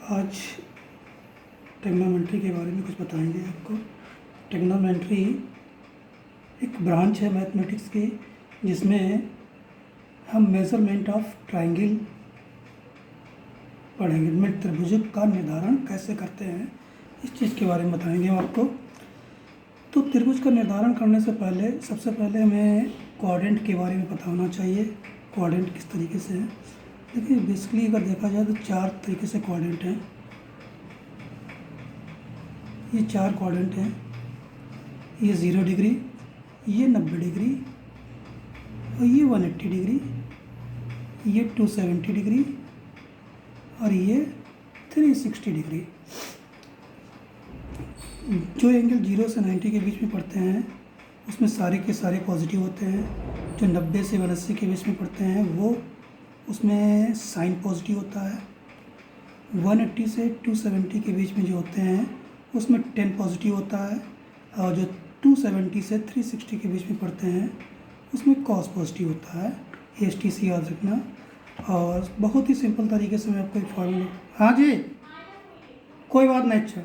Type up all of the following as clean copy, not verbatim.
आज ट्रिग्नोमेट्री के बारे में कुछ बताएंगे आपको। ट्रिग्नोमेट्री एक ब्रांच है मैथमेटिक्स की जिसमें हम मेज़रमेंट ऑफ ट्रायंगल पढ़ेंगे। में त्रिभुज का निर्धारण कैसे करते हैं इस चीज़ के बारे में बताएंगे हम आपको। तो त्रिभुज का निर्धारण करने से पहले सबसे पहले हमें कोऑर्डिनेट के बारे में पता होना चाहिए। कोऑर्डिनेट किस तरीके से है, देखिए बेसिकली अगर देखा जाए तो चार तरीके से कोऑर्डिनेट हैं। ये चार कोऑर्डिनेट हैं, ये 0 डिग्री, ये 90 डिग्री, और ये 180 डिग्री, ये 270 डिग्री और ये 360 डिग्री। जो एंगल 0 से 90 के बीच में पड़ते हैं उसमें सारे के सारे पॉजिटिव होते हैं। जो 90 से 180 के बीच में पड़ते हैं वो उसमें साइन पॉजिटिव होता है। 180 से 270 के बीच में जो होते हैं उसमें 10 पॉजिटिव होता है, और जो 270 से 360 के बीच में पड़ते हैं उसमें कॉस पॉजिटिव होता है। STC याद रखना। और बहुत ही सिंपल तरीके से मैं आपको एक फॉर्मूला, हाँ जी कोई बात नहीं। अच्छा,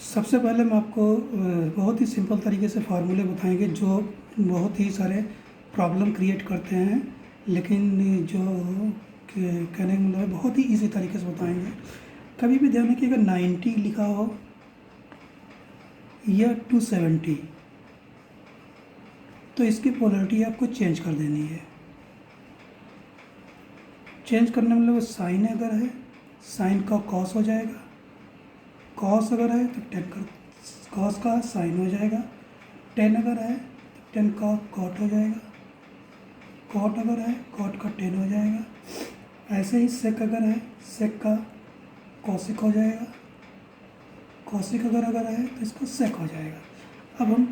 सबसे पहले मैं आपको बहुत ही सिंपल तरीके से फार्मूले बताएंगे जो बहुत ही सारे प्रॉब्लम क्रिएट करते हैं, लेकिन जो कहने का मतलब है बहुत ही इजी तरीके से बताएंगे। कभी भी ध्यान रखिएगा 90 लिखा हो या 270 तो इसकी पोलरिटी आपको चेंज कर देनी है। चेंज करने मतलब साइन अगर है साइन का कॉस हो जाएगा, कॉस अगर है तो 10 का कॉस का साइन हो जाएगा, 10 अगर है तो 10 का कॉट हो जाएगा, कॉट अगर है कॉट का 10 हो जाएगा। ऐसे ही सेक अगर है सेक का कॉसिक हो जाएगा, कॉसिक अगर है तो इसका सेक हो जाएगा। अब हम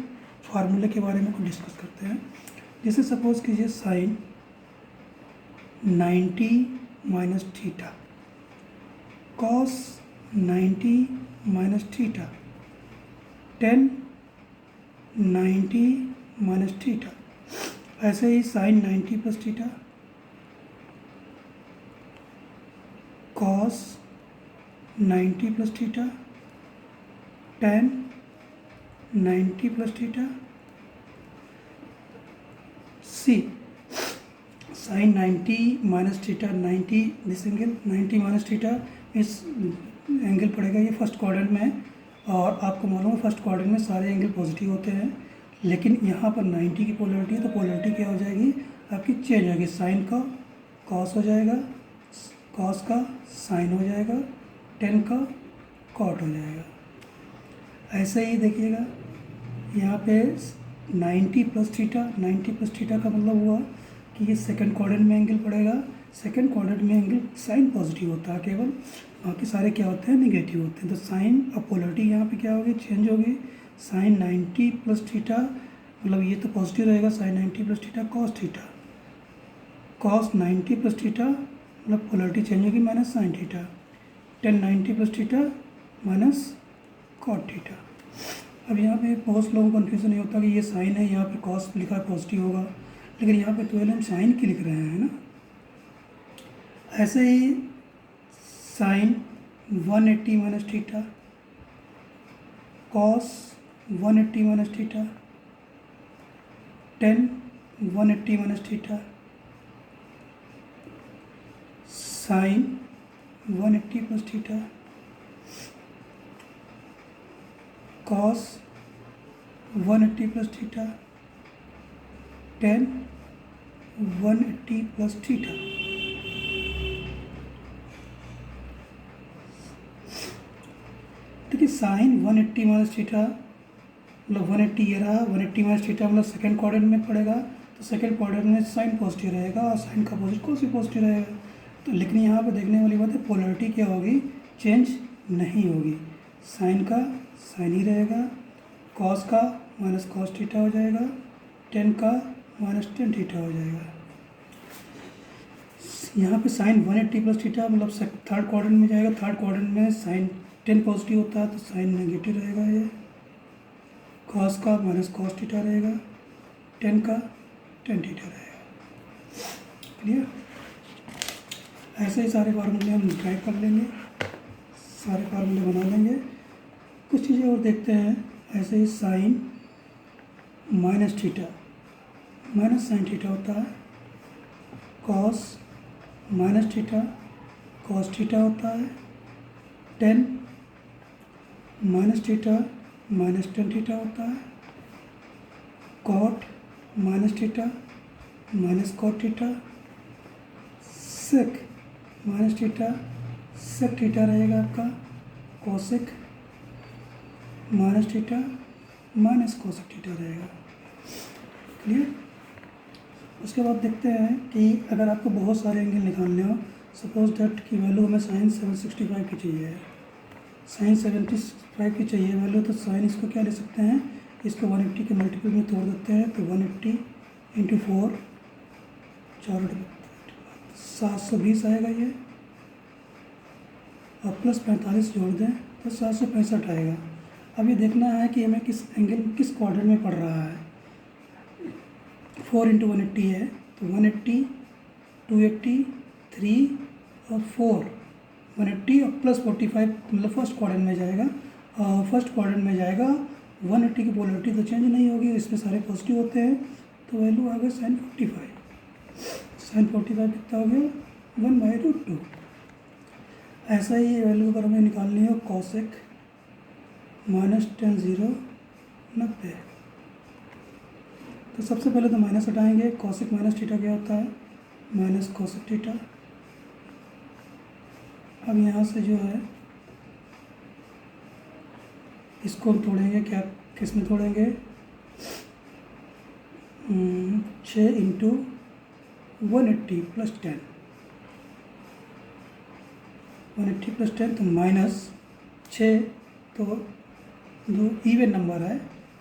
फार्मूले के बारे में कुछ डिस्कस करते हैं। जैसे सपोज कीजिए sine 90 minus theta, cos 90 minus theta, 10 90 minus theta. ऐसे ही sine 90 plus theta, cos 90 plus theta, 10 90 plus theta. See sine 90 minus theta, 90 this angle 90 minus theta इस एंगल पड़ेगा, ये फर्स्ट क्वाड्रेंट में है। और आपको मालूम है फर्स्ट क्वाड्रेंट में सारे एंगल पॉजिटिव होते हैं, लेकिन यहाँ पर 90 की पोलरिटी है तो पोलरिटी क्या हो जाएगी आपकी चेंज होगी। साइन का कॉस हो जाएगा, कॉस का साइन हो जाएगा, 10 का कॉट हो जाएगा। ऐसे ही देखिएगा यहाँ पे 90 प्लस थीटा, 90 प्लस थीटा का मतलब हुआ कि ये सेकंड क्वाड्रेंट में एंगल पड़ेगा। सेकंड क्वाड्रेंट में एंगल साइन पॉजिटिव होता है केवल, बाकी सारे क्या होते हैं नेगेटिव होते हैं। तो साइन और पोलरिटी यहाँ पे क्या होगी चेंज होगी। साइन 90 प्लस थीटा मतलब ये तो पॉजिटिव रहेगा, sine 90 plus theta cos theta, cos 90 plus theta मतलब पोलरिटी चेंज होगी minus sine theta, 10 90 plus theta minus cot theta. अब यहाँ पे बहुत लोगों को कन्फ्यूजन नहीं होता कि ये साइन है, यहाँ पे कॉस लिखा है पॉजिटिव होगा, लेकिन यहाँ पे 12 हम साइन की लिख रहे हैं ना। ऐसे ही sine 180 minus theta, cos 180 minus theta, 10 180 minus theta, sine 180 plus theta, cos 180 plus theta, 10 180 plus theta. देखिए साइन 180 माइनस थीटा मतलब 180 ये रहा, 180 माइनस थीटा मतलब सेकंड क्वाड्रेंट में पड़ेगा, तो सेकंड क्वाड्रेंट में साइन पॉजिटिव रहेगा और साइन का अपोजिट कॉस भी पॉजिटिव रहेगा। तो लेकिन यहाँ पे देखने वाली बात है पोलरिटी क्या होगी चेंज नहीं होगी। साइन का साइन ही रहेगा, कॉस का माइनस कॉस थीटा हो जाएगा, 10 का माइनस 10 थीटा हो जाएगा। यहाँ पे साइन 180 प्लस थीटा मतलब थर्ड क्वाड्रेंट में जाएगा, थर्ड क्वाड्रेंट में साइन 10 पॉजिटिव होता है तो साइन नेगेटिव रहेगा, ये कॉस का माइनस कॉस थीटा रहेगा, 10 का 10 थीटा रहेगा। क्लियर। ऐसे ही सारे फार्मूले हम ड्राइव कर लेंगे, सारे फार्मूले बना लेंगे। कुछ चीज़ें और देखते हैं। ऐसे ही sine minus theta, minus sine theta होता है, cos minus theta cos theta होता है, tan minus theta minus tan theta होता है, cot minus theta minus cot theta, sec minus theta sec theta रहेगा आपका, cosec minus theta minus cosec theta रहेगा। Clear. उसके बाद देखते हैं कि अगर आपको बहुत सारे एंगल निकालने हो, सपोज दैट की वैल्यू हमें साइन 765 की चाहिए, साइन 75 की चाहिए वैल्यू, तो साइन इसको क्या ले सकते हैं, इसको 180 के मल्टीपल में तोड़ देते हैं, तो 180 इंटू 4 4 720 आएगा ये, और प्लस 45 जोड़ दें तो 765 आएगा। अब ये देखना है कि हमें किस एंगल किस क्वाड्रेंट में पड़ रहा है। 4 इंटू 180 है, तो 180 280 3 और 4 180 और प्लस 45 मतलब फर्स्ट क्वाड्रेंट में जाएगा, और फर्स्ट क्वाड्रेंट में जाएगा। 180 की पोलरिटी तो चेंज नहीं होगी, इसमें सारे पॉजिटिव होते हैं, तो वैल्यू आ गया साइन 45। साइन 45 कितना हो गया, 1/√2। ऐसा ही वैल्यू अगर हमें निकालनी हो कॉसेक माइनस टेन 0 90, तो सबसे पहले तो माइनस हटाएंगे। कॉसेक माइनस थीटा क्या होता है, माइनस कॉसेक थीटा। अब यहाँ से जो है इसको हम तोड़ेंगे, क्या किस में तोड़ेंगे, 6 इंटू 180 प्लस 10, 180 प्लस 10 तो माइनस 6, तो दो इवन नंबर है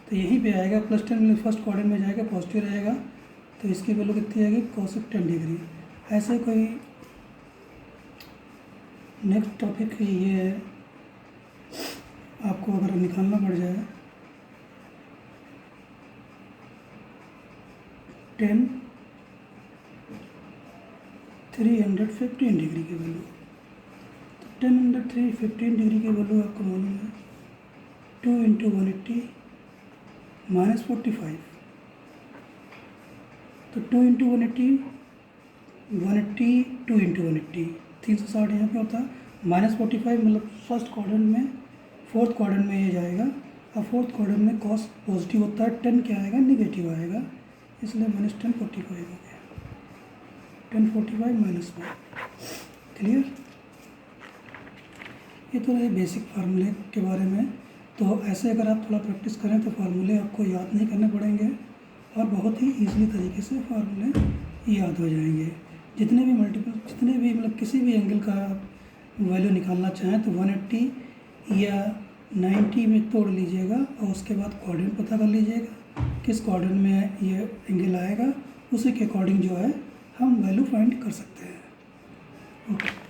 तो यहीं पे आएगा, प्लस 10 में फर्स्ट क्वाड्रेंट में जाएगा, पॉजिटिव रहेगा, तो इसकी वैल्यू कितनी आएगी, कॉसेक 10 डिग्री। ऐसे कोई नेक्स्ट टॉपिक ये है, आपको अगर निकालना पड़ जाए 10 315 डिग्री की वैल्यू, तो 10 डिग्री की वैल्यू आपको मालूम है, 2 इंटू 180 माइनस 45, तो 2 इंटू 180 2 इंटू 180 360 यहाँ पे होता है, माइनस 45 मतलब फर्स्ट क्वाड्रेंट में, फोर्थ क्वाड्रेंट में ये जाएगा, और फोर्थ क्वाड्रेंट में कॉस पॉजिटिव होता है, 10 क्या आएगा, नेगेटिव आएगा, इसलिए माइनस 1045 हो गया, 1045 माइनस 1। क्लियर। ये तो रही बेसिक फार्मूले के बारे में। तो ऐसे अगर आप थोड़ा प्रैक्टिस करें तो फार्मूले आपको याद नहीं करने पड़ेंगे, और बहुत ही ईजिली तरीके से फार्मूले याद हो जाएंगे। जितने भी मतलब किसी भी एंगल का वैल्यू निकालना चाहें तो 180 या 90 में तोड़ लीजिएगा, और उसके बाद क्वाड्रेंट पता कर लीजिएगा किस क्वाड्रेंट में ये एंगल आएगा, उसी के अकॉर्डिंग जो है हम वैल्यू फाइंड कर सकते हैं। ओके।